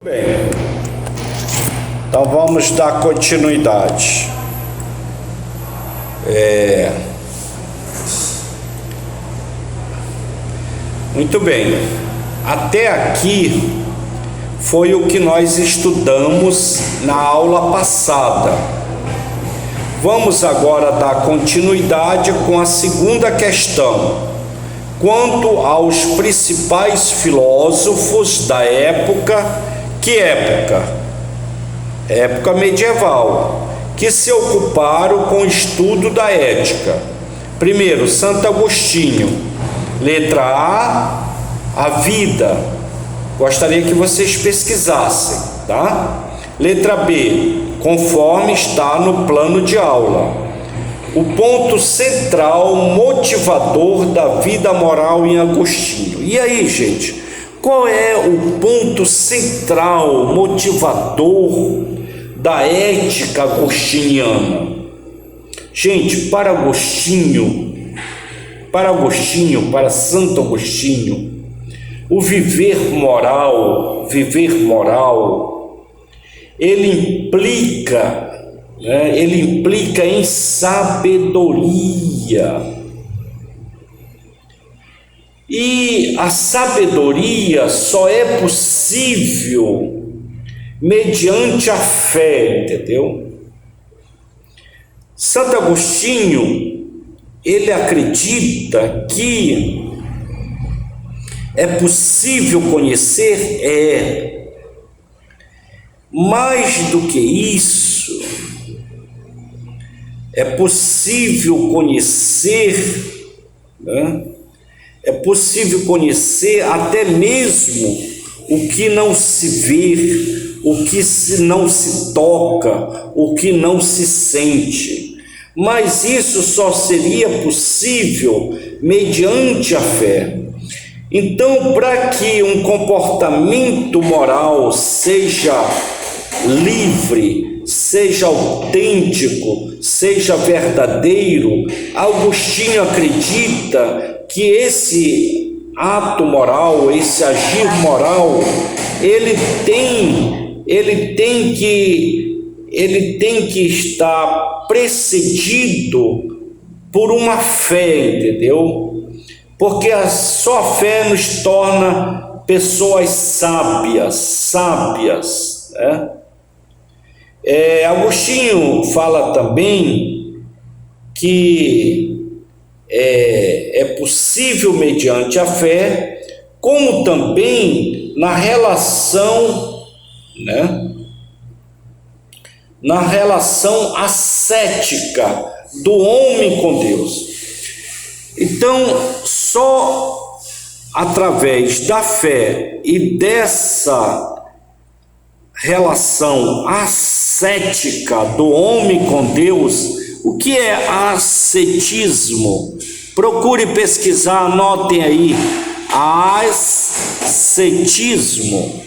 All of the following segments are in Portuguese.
Bem, então vamos dar continuidade. Muito bem, até aqui foi o que nós estudamos na aula passada. Vamos agora dar continuidade com a segunda questão. Quanto aos principais filósofos da época, que época? Época medieval, que se ocuparam com o estudo da ética. Primeiro, Santo Agostinho. Letra A vida. Gostaria que vocês pesquisassem, tá? Letra B, conforme está no plano de aula. O ponto central, motivador da vida moral em Agostinho. E aí, gente? Qual é o ponto central, motivador da ética agostiniana? Gente, para Santo Agostinho, o viver moral, ele implica em sabedoria. E a sabedoria só é possível mediante a fé, entendeu? Santo Agostinho, ele acredita que é possível conhecer, mais do que isso, é possível conhecer, É possível conhecer até mesmo o que não se vê, o que não se toca, o que não se sente. Mas isso só seria possível mediante a fé. Então, para que um comportamento moral seja livre, seja autêntico, seja verdadeiro, Agostinho acredita que esse ato moral, esse agir moral, ele tem que estar precedido por uma fé, entendeu? Porque só a fé nos torna pessoas sábias, né? Agostinho fala também que é possível mediante a fé, como também na relação, na relação ascética do homem com Deus. Então, só através da fé e dessa relação ascética do homem com Deus. O que é ascetismo? Procure pesquisar, anotem aí. Ascetismo.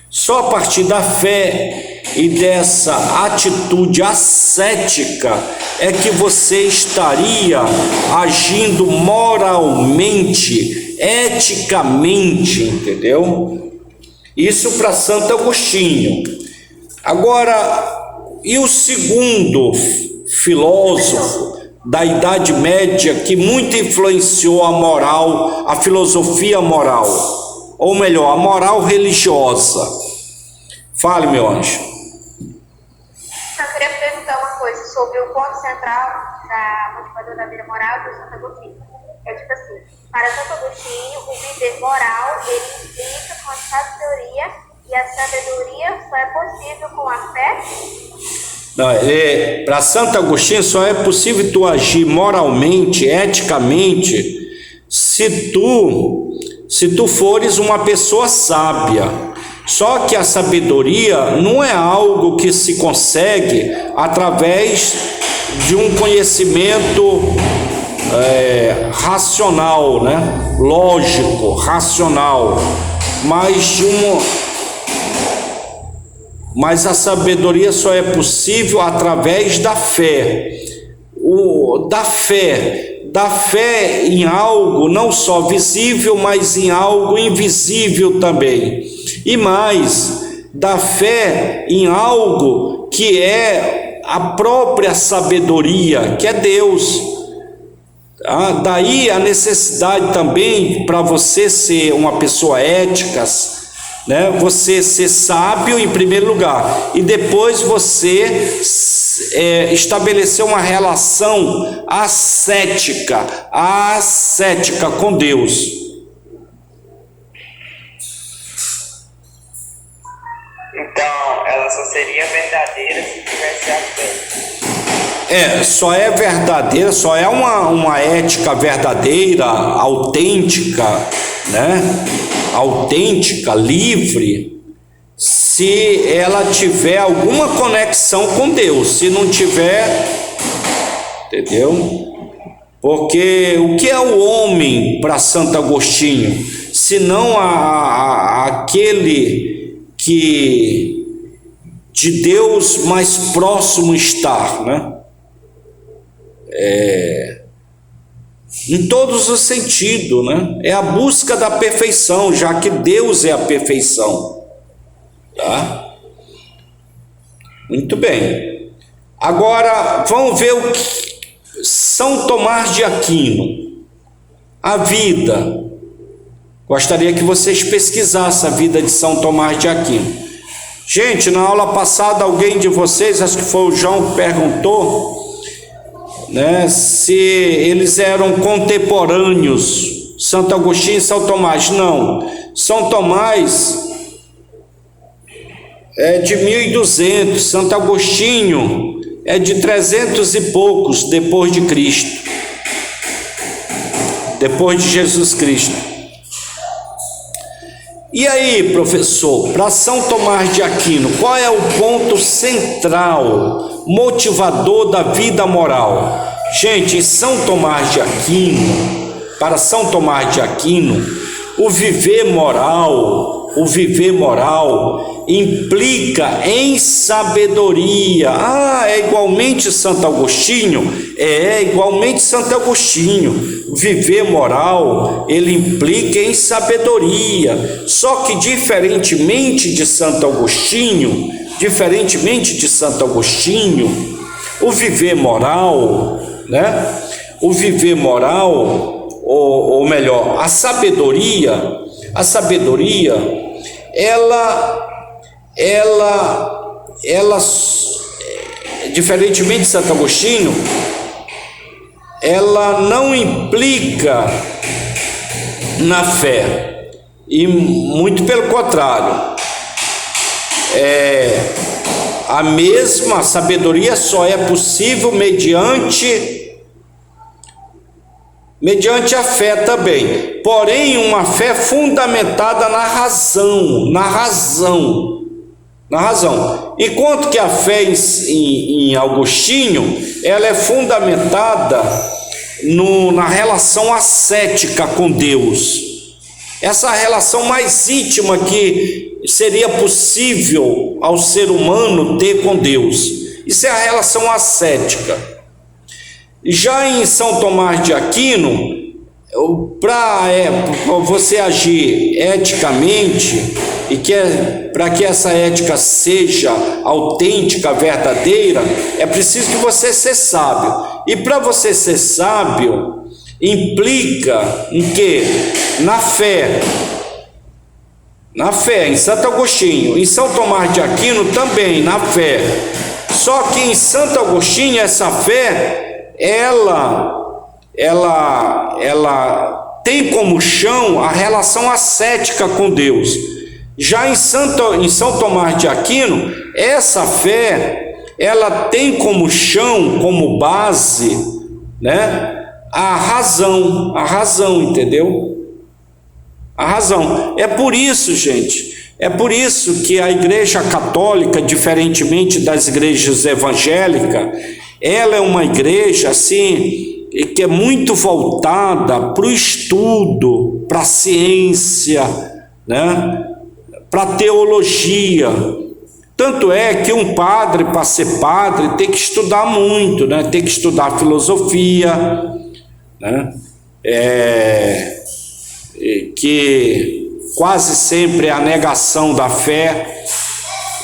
Só a partir da fé e dessa atitude ascética é que você estaria agindo moralmente, eticamente, entendeu? Isso para Santo Agostinho. Agora, e o segundo filósofo da Idade Média que muito influenciou a moral, a filosofia moral, ou melhor, a moral religiosa? Fale, meu anjo. Eu queria perguntar uma coisa sobre o ponto central da motivador da vida moral do Santo Agostinho. É tipo assim, para Santo Agostinho, o viver moral, ele implica com a sabedoria, e a sabedoria só é possível com a fé? Para Santo Agostinho só é possível tu agir moralmente, eticamente, se tu fores uma pessoa sábia. Só que a sabedoria não é algo que se consegue através de um conhecimento racional, lógico, racional, mas a sabedoria só é possível através da fé. Da fé em algo não só visível, mas em algo invisível também. E mais, da fé em algo que é a própria sabedoria, que é Deus. Daí a necessidade também para você ser uma pessoa ética, né? Você ser sábio em primeiro lugar e depois você estabelecer uma relação ascética com Deus. Então, ela só seria verdadeira se tivesse a fé. Só é verdadeira, só é uma ética verdadeira, autêntica, né? Autêntica, livre, se ela tiver alguma conexão com Deus. Se não tiver, entendeu? Porque o que é o homem para Santo Agostinho, senão aquele que de Deus mais próximo está, né? Em todos os sentidos, né? É a busca da perfeição, já que Deus é a perfeição, tá? Muito bem. Agora vamos ver o que São Tomás de Aquino, a vida. Gostaria que vocês pesquisassem a vida de São Tomás de Aquino. Gente, na aula passada alguém de vocês, acho que foi o João, perguntou, né, se eles eram contemporâneos, Santo Agostinho e São Tomás. Não, São Tomás é de 1200, Santo Agostinho é de 300 e poucos depois de Cristo, depois de Jesus Cristo. E aí, professor, para São Tomás de Aquino, qual é o ponto central, motivador da vida moral? Gente, São Tomás de Aquino, para São Tomás de Aquino, o viver moral implica em sabedoria. É igualmente Santo Agostinho? É igualmente Santo Agostinho. Viver moral, ele implica em sabedoria. Só que diferentemente de Santo Agostinho, o viver moral, né? O viver moral, ou melhor, a sabedoria, ela, diferentemente de Santo Agostinho, ela não implica na fé, e muito pelo contrário, a mesma sabedoria só é possível mediante a fé também, porém uma fé fundamentada na razão, enquanto que a fé em Agostinho, ela é fundamentada na relação ascética com Deus, essa relação mais íntima que seria possível ao ser humano ter com Deus. Isso é a relação ascética. Já em São Tomás de Aquino, para você agir eticamente, e para que essa ética seja autêntica, verdadeira, é preciso que você seja sábio. E para você ser sábio, implica em quê? Na fé, em Santo Agostinho. Em São Tomás de Aquino também, na fé. Só que em Santo Agostinho, essa fé, ela tem como chão a relação ascética com Deus. Já em São Tomás de Aquino, essa fé, ela tem como chão, como base, né, a razão, entendeu? A razão. É por isso, gente, que a Igreja Católica, diferentemente das igrejas evangélicas, ela é uma igreja assim que é muito voltada para o estudo, para a ciência, né? Para a teologia. Tanto é que um padre, para ser padre, tem que estudar muito, né? Tem que estudar filosofia, né? Que quase sempre é a negação da fé,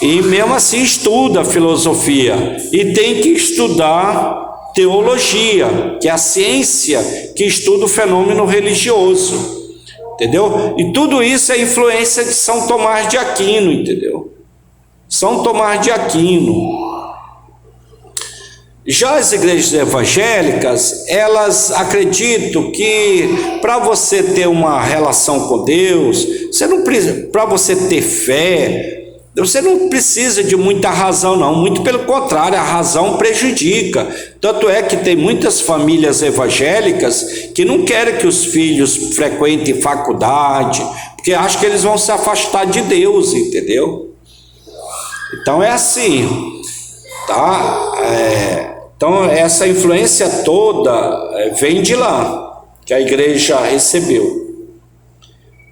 E mesmo assim estuda filosofia e tem que estudar teologia, que é a ciência que estuda o fenômeno religioso, entendeu? E tudo isso é influência de São Tomás de Aquino, entendeu? São Tomás de Aquino. Já as igrejas evangélicas, elas acreditam que para você ter uma relação com Deus, você não precisa, para você ter fé, você não precisa de muita razão, não. Muito pelo contrário, a razão prejudica. Tanto é que tem muitas famílias evangélicas que não querem que os filhos frequentem faculdade, porque acham que eles vão se afastar de Deus, entendeu? Então é assim, tá? Então essa influência toda vem de lá, que a igreja recebeu.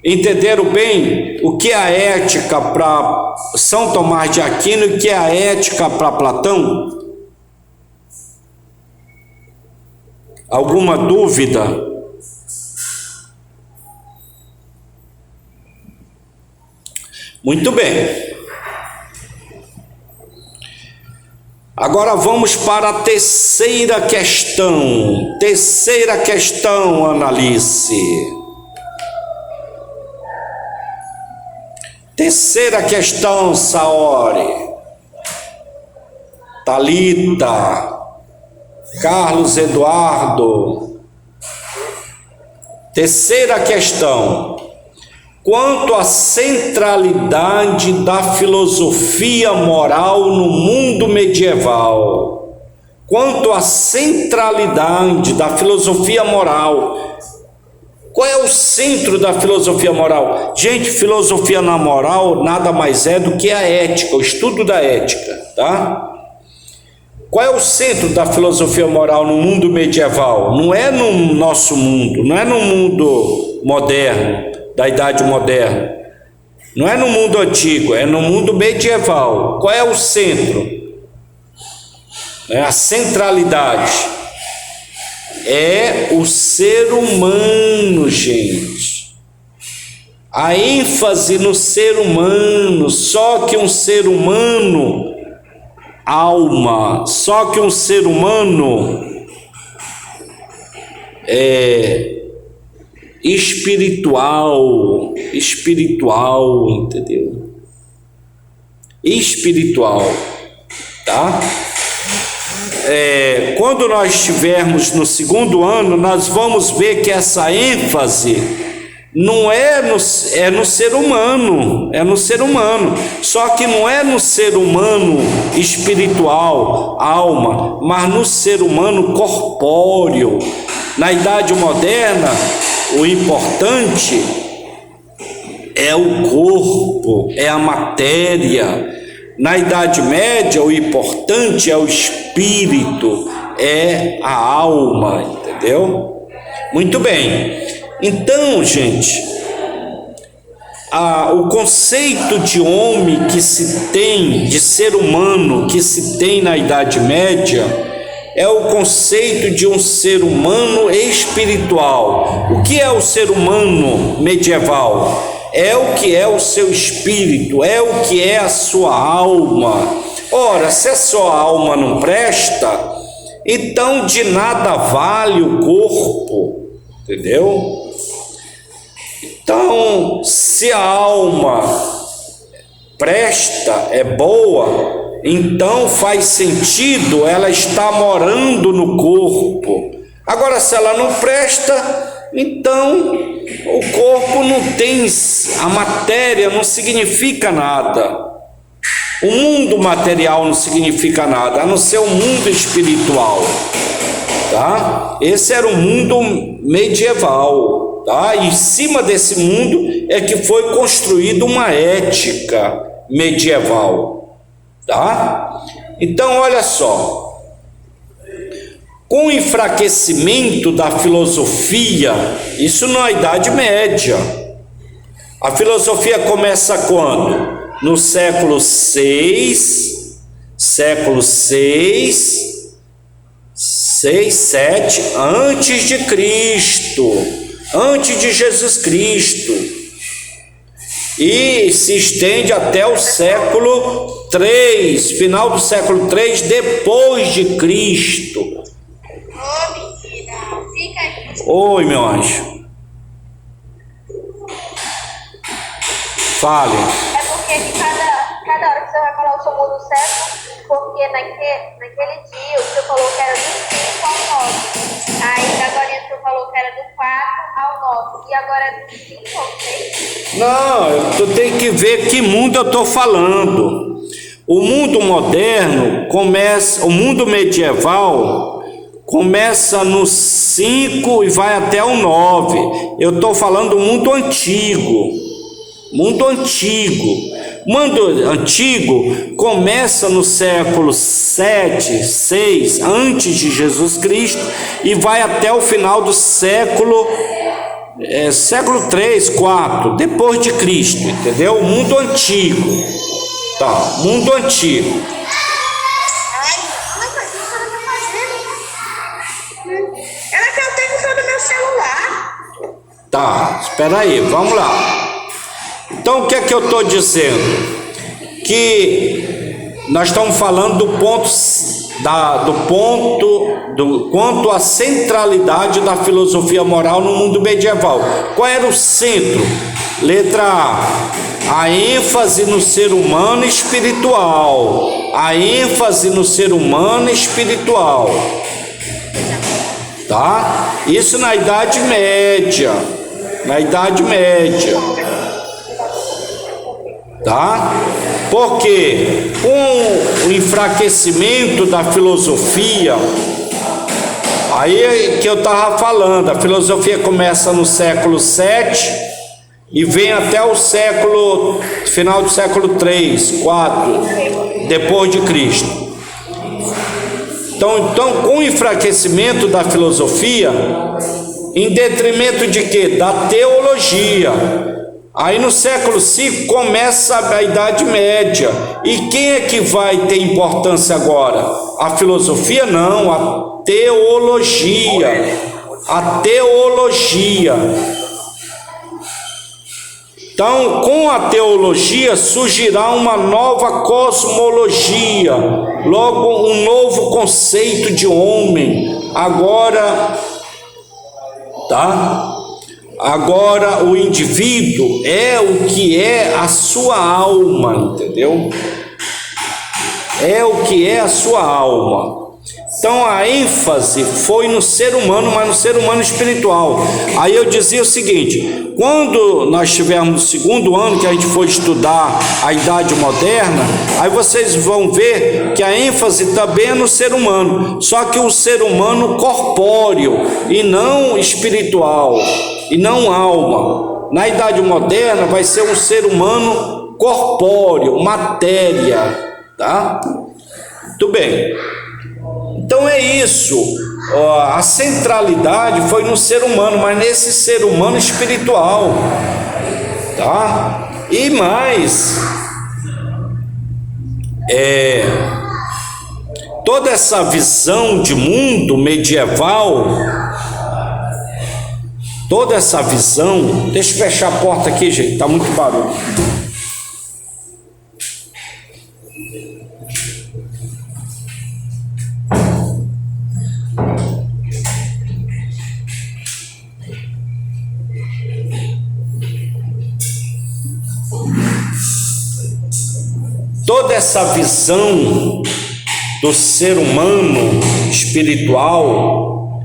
Entenderam bem o que é a ética para São Tomás de Aquino e o que é a ética para Platão? Alguma dúvida? Muito bem. Agora vamos para a terceira questão. Terceira questão, Analice. Terceira questão, Saori. Talita. Carlos Eduardo. Terceira questão. Quanto à centralidade da filosofia moral no mundo medieval. Quanto à centralidade da filosofia moral. Qual é o centro da filosofia moral? Gente, filosofia na moral nada mais é do que a ética, o estudo da ética, tá? Qual é o centro da filosofia moral no mundo medieval? Não é no nosso mundo, não é no mundo moderno, da Idade Moderna. Não é no mundo antigo, é no mundo medieval. Qual é o centro? É a centralidade. É o ser humano, gente. A ênfase no ser humano. Só que um ser humano, alma, só que um ser humano espiritual, entendeu? Espiritual, tá? Quando nós estivermos no segundo ano, nós vamos ver que essa ênfase não é no ser humano, é no ser humano, só que não é no ser humano espiritual, alma, mas no ser humano corpóreo. Na Idade Moderna, o importante é o corpo, é a matéria. Na Idade Média, o importante é o espírito, é a alma, entendeu? Muito bem. Então, gente, o conceito de homem que se tem, de ser humano que se tem na Idade Média, é o conceito de um ser humano espiritual. O que é o ser humano medieval? É o que é o seu espírito, é o que é a sua alma. Ora, se a sua alma não presta, então de nada vale o corpo, entendeu? Então, se a alma presta, é boa, então faz sentido ela estar morando no corpo. Agora, se ela não presta, então o corpo não tem, a matéria não significa nada. O mundo material não significa nada, a não ser o mundo espiritual, tá? Esse era o mundo medieval, tá? E em cima desse mundo é que foi construída uma ética medieval, tá? Então, olha só. Com o enfraquecimento da filosofia, isso na Idade Média. A filosofia começa quando? No século VI, 7, antes de Cristo, antes de Jesus Cristo. e se estende até o século III, final do século III depois de Cristo. Ô, mentira, fica aí. Oi, meu anjo. Fale. É porque cada hora que você vai falar o seu mundo certo, porque naquele dia o senhor falou que era do 5 ao 9. Aí agora o senhor falou que era do 4 ao 9. E agora é do 5 ao 6? Não, tu tem que ver que mundo eu estou falando. O mundo moderno começa, o mundo medieval começa no 5 e vai até o 9. Eu estou falando do mundo antigo. Mundo antigo. Mundo antigo começa no século 7, 6 antes de Jesus Cristo e vai até o final do século 3, 4 depois de Cristo, entendeu? O mundo antigo. Tá, mundo antigo. Ai, mas o que você está fazendo? Ela quer o tempo todo no meu celular. Tá, espera aí, vamos lá. Então o que é que eu estou dizendo? Que nós estamos falando do quanto à centralidade da filosofia moral no mundo medieval. Qual era o centro? Letra A ênfase no ser humano espiritual. A ênfase no ser humano espiritual. Tá? Isso na Idade Média. Na Idade Média. Tá? Porque com o enfraquecimento da filosofia, aí que eu estava falando, a filosofia começa no século 7 e vem até o final do século 3, 4 depois de Cristo. Então com o enfraquecimento da filosofia, em detrimento de quê? Da teologia. Aí no século V começa a Idade Média. E quem é que vai ter importância agora? A filosofia? Não, a teologia. A teologia. Então, com a teologia surgirá uma nova cosmologia, logo um novo conceito de homem. Agora, tá? Agora o indivíduo é o que é a sua alma, entendeu? É o que é a sua alma. Então a ênfase foi no ser humano, mas no ser humano espiritual. Aí eu dizia o seguinte: quando nós estivermos no segundo ano que a gente for estudar a Idade Moderna, aí vocês vão ver que a ênfase também é no ser humano, só que o ser humano corpóreo e não espiritual, e não alma. Na Idade Moderna vai ser um ser humano corpóreo, matéria, tá? Muito bem. Então é isso, a centralidade foi no ser humano, mas nesse ser humano espiritual, tá? E mais, toda essa visão de mundo medieval, toda essa visão, deixa eu fechar a porta aqui, gente, tá muito barulho. Toda essa visão do ser humano espiritual,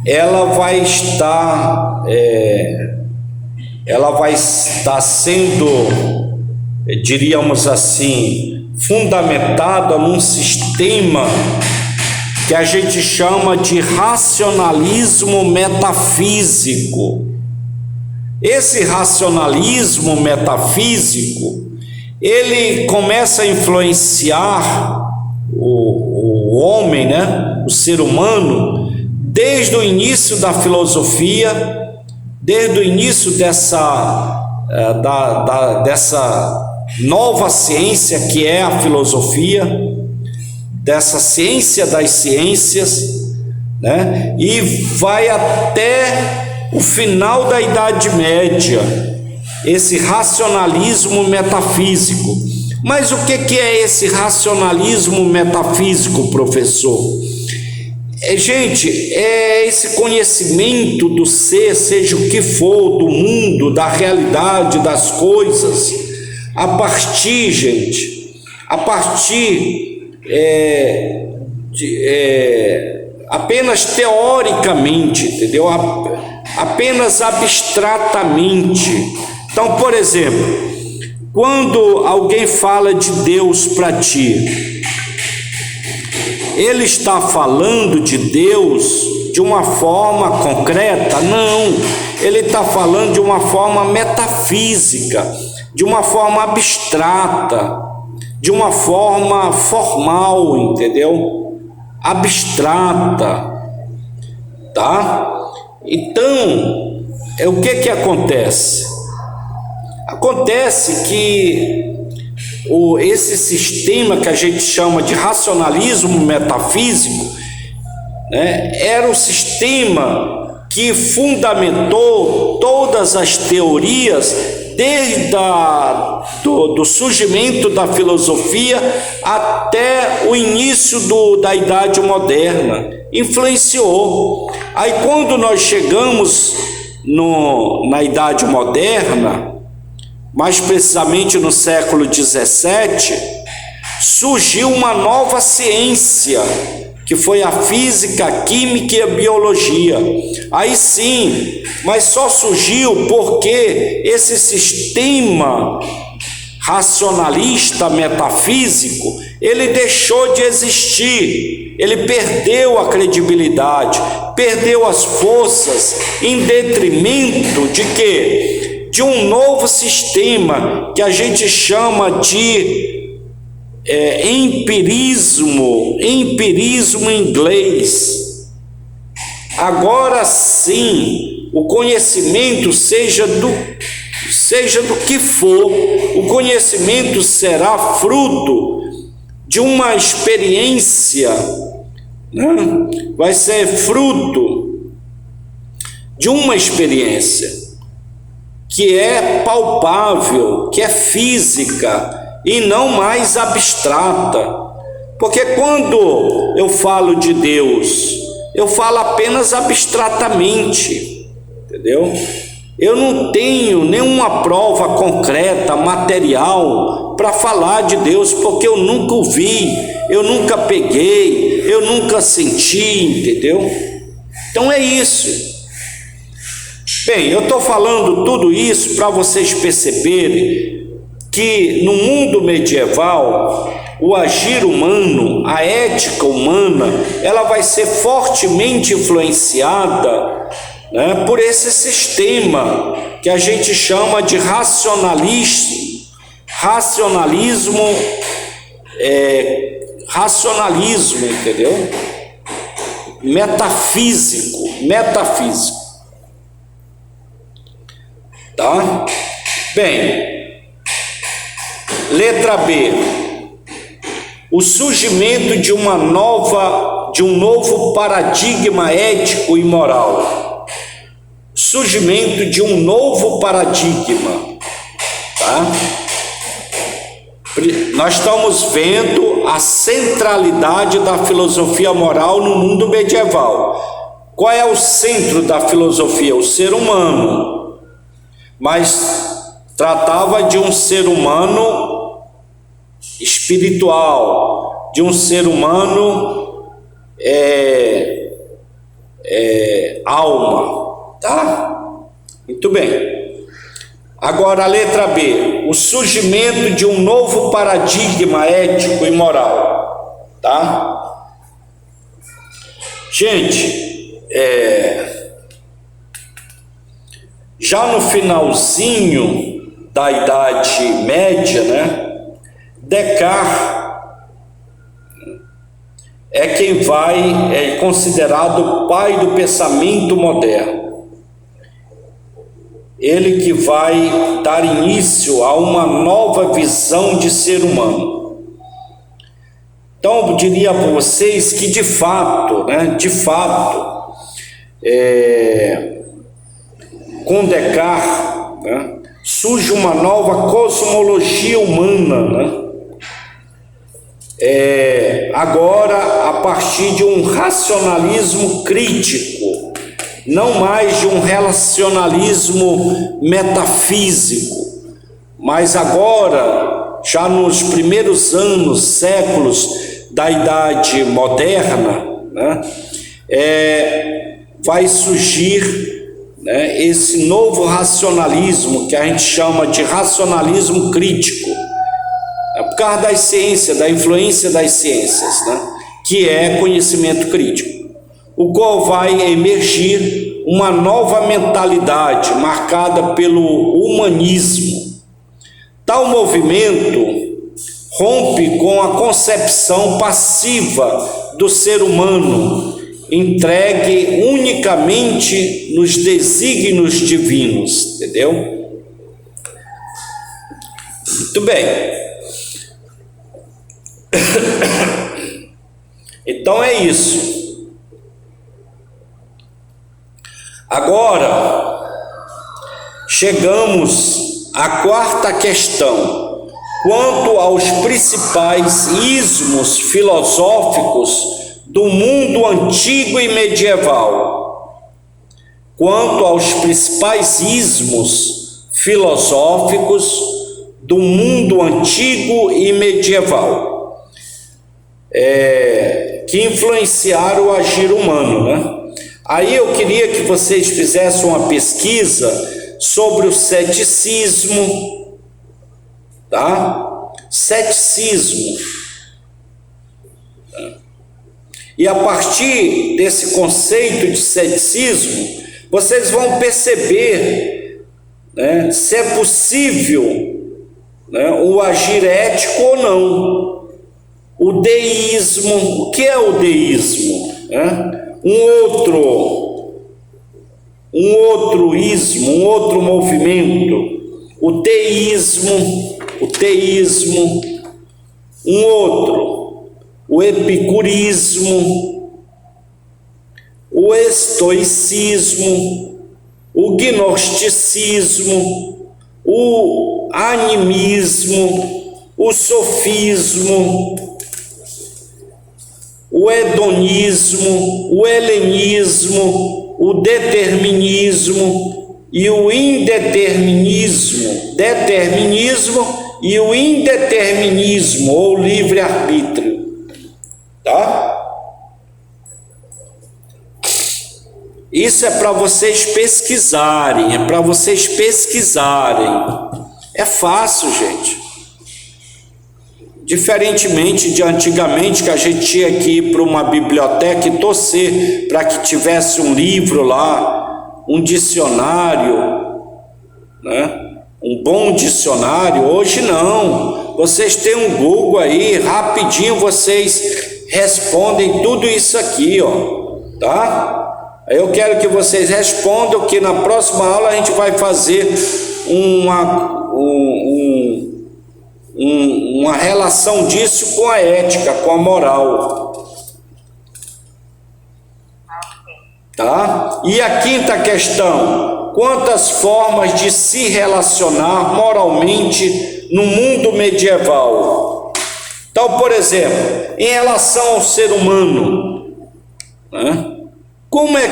ela vai estar sendo, diríamos assim, fundamentada num sistema que a gente chama de racionalismo metafísico. Esse racionalismo metafísico, ele começa a influenciar o homem, né? O ser humano, desde o início da filosofia, desde o início dessa nova ciência que é a filosofia, dessa ciência das ciências, né? E vai até o final da Idade Média. esse racionalismo metafísico. Mas o que é esse racionalismo metafísico, professor? Gente, é esse conhecimento do ser, seja o que for, do mundo, da realidade, das coisas, a partir apenas teoricamente, entendeu? Apenas abstratamente. Então, por exemplo, quando alguém fala de Deus para ti, ele está falando de Deus de uma forma concreta? Não, ele está falando de uma forma metafísica, de uma forma abstrata, de uma forma formal, entendeu? Abstrata, tá? Então, o que acontece? Acontece que esse sistema que a gente chama de racionalismo metafísico, né, era o sistema que fundamentou todas as teorias desde do surgimento da filosofia até o início da Idade Moderna. Influenciou. Aí quando nós chegamos na Idade Moderna, mais precisamente no século XVII, surgiu uma nova ciência, que foi a física, a química e a biologia. Aí sim, mas só surgiu porque esse sistema racionalista metafísico, ele deixou de existir, ele perdeu a credibilidade, perdeu as forças, em detrimento de quê? De um novo sistema que a gente chama de empirismo em inglês. Agora sim, o conhecimento, seja do que for, o conhecimento será fruto de uma experiência, né? Vai ser fruto de uma experiência que é palpável, que é física e não mais abstrata. Porque quando eu falo de Deus, eu falo apenas abstratamente, entendeu? Eu não tenho nenhuma prova concreta, material, para falar de Deus, porque eu nunca o vi, eu nunca peguei, eu nunca senti, entendeu? Então é isso. Bem, eu estou falando tudo isso para vocês perceberem que no mundo medieval, o agir humano, a ética humana, ela vai ser fortemente influenciada, né, por esse sistema que a gente chama de racionalismo, entendeu? Metafísico. Tá? Bem, letra B. O surgimento de um novo paradigma ético e moral. Surgimento de um novo paradigma, tá? Nós estamos vendo a centralidade da filosofia moral no mundo medieval. Qual é o centro da filosofia? O ser humano. Mas tratava de um ser humano espiritual, de um ser humano alma, tá? Muito bem. Agora a letra B, o surgimento de um novo paradigma ético e moral, tá? Gente, já no finalzinho da Idade Média, né, Descartes é quem é considerado o pai do pensamento moderno. Ele que vai dar início a uma nova visão de ser humano. Então, eu diria para vocês que, de fato, com Descartes, né, surge uma nova cosmologia humana, né? Agora a partir de um racionalismo crítico, não mais de um relacionalismo metafísico, mas agora, já nos primeiros anos, séculos da Idade Moderna, né, vai surgir, né, esse novo racionalismo que a gente chama de racionalismo crítico, por causa das ciências, da influência das ciências, né, que é conhecimento crítico, o qual vai emergir uma nova mentalidade marcada pelo humanismo. Tal movimento rompe com a concepção passiva do ser humano, entregue unicamente nos desígnios divinos, entendeu? Muito bem. Então é isso. Agora chegamos à quarta questão, quanto aos principais ismos filosóficos do mundo antigo e medieval. Quanto aos principais ismos filosóficos do mundo antigo e medieval, que influenciaram o agir humano, né? Aí eu queria que vocês fizessem uma pesquisa sobre o ceticismo, tá? Ceticismo. E a partir desse conceito de ceticismo, vocês vão perceber, né, se é possível, né, o agir ético ou não. O deísmo, o que é o deísmo? Um outro ismo, um outro movimento, o teísmo, um outro, o epicurismo, o estoicismo, o gnosticismo, o animismo, o sofismo, o hedonismo, o helenismo, o determinismo e o indeterminismo, e o indeterminismo ou livre-arbítrio, tá? Isso é para vocês pesquisarem, é fácil, gente. Diferentemente de antigamente, que a gente tinha que ir para uma biblioteca e torcer para que tivesse um livro lá, um dicionário, né? Um bom dicionário. Hoje não, vocês têm um Google aí, rapidinho vocês respondem tudo isso aqui, ó, tá? Eu quero que vocês respondam, que na próxima aula a gente vai fazer uma relação disso com a ética, com a moral. Tá? E a quinta questão, quantas formas de se relacionar moralmente no mundo medieval? Então, por exemplo, em relação ao ser humano, né? Como é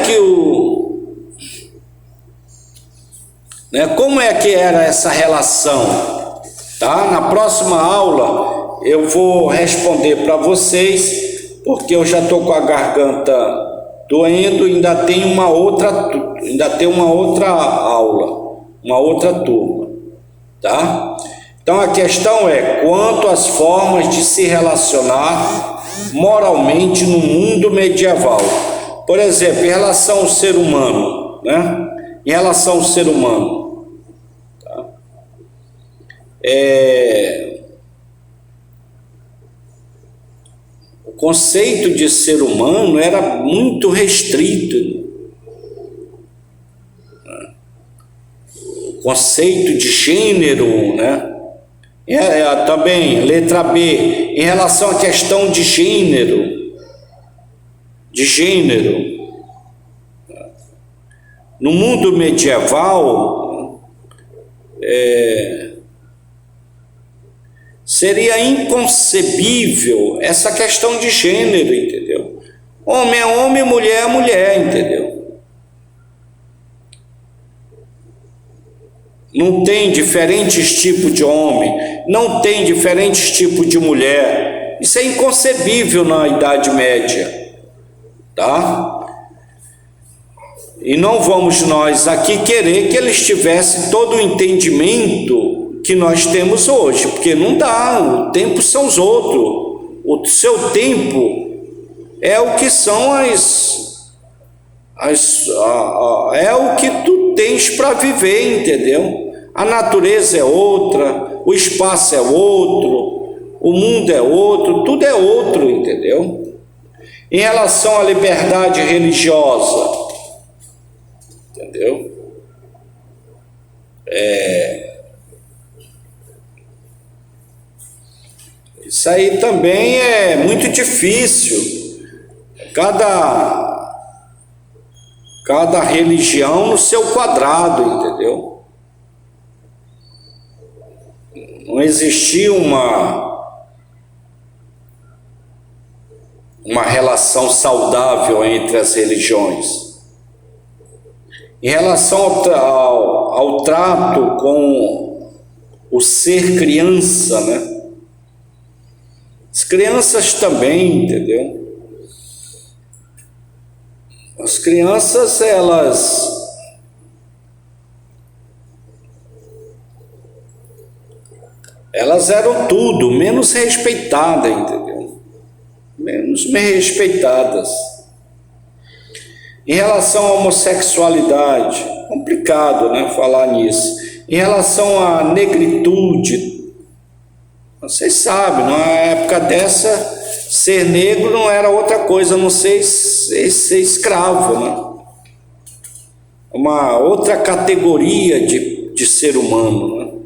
que era essa relação? Tá? Na próxima aula eu vou responder para vocês, porque eu já estou com a garganta doendo, ainda tem uma outra aula, uma outra turma, tá? Então a questão é quanto às formas de se relacionar moralmente no mundo medieval. Por exemplo, em relação ao ser humano, né? Em relação ao ser humano, o conceito de ser humano era muito restrito. O conceito de gênero, né? Também, letra B, em relação à questão de gênero, no mundo medieval, seria inconcebível essa questão de gênero, entendeu? Homem é homem, mulher é mulher, entendeu? Não tem diferentes tipos de homem, não tem diferentes tipos de mulher. Isso é inconcebível na Idade Média, tá? E não vamos nós aqui querer que eles tivessem todo o entendimento que nós temos hoje, porque não dá, o tempo são os outros, o seu tempo é o que são é o que tu tens para viver, entendeu? A natureza é outra, o espaço é outro, o mundo é outro, tudo é outro, entendeu? Em relação à liberdade religiosa, entendeu? Isso aí também é muito difícil. Cada religião no seu quadrado, entendeu? Não existia uma relação saudável entre as religiões. Em relação ao trato com o ser criança, né? As crianças também, entendeu? As crianças, elas eram tudo, menos respeitadas, entendeu? Menos respeitadas. Em relação à homossexualidade, complicado, né, falar nisso. Em relação à negritude, vocês sabem, na época dessa, ser negro não era outra coisa, a não ser escravo, né? Uma outra categoria de ser humano,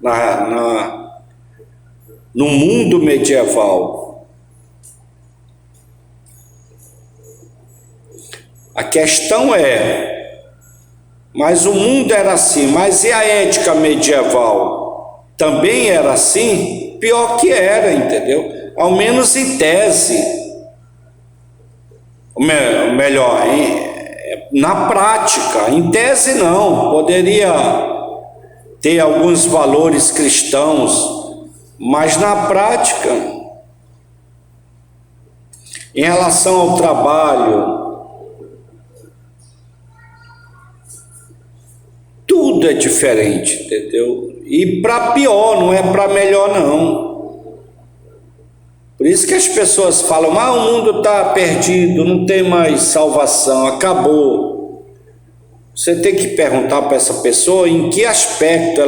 né? No mundo medieval. A questão mas o mundo era assim, mas e a ética medieval? Também era assim? Pior que era, entendeu? Ao menos em tese. Melhor, na prática. Em tese não, poderia ter alguns valores cristãos, mas na prática, em relação ao trabalho, tudo é diferente, entendeu? E para pior, não é para melhor não. Por isso que as pessoas falam, o mundo está perdido, não tem mais salvação, acabou. Você tem que perguntar para essa pessoa em que aspecto ela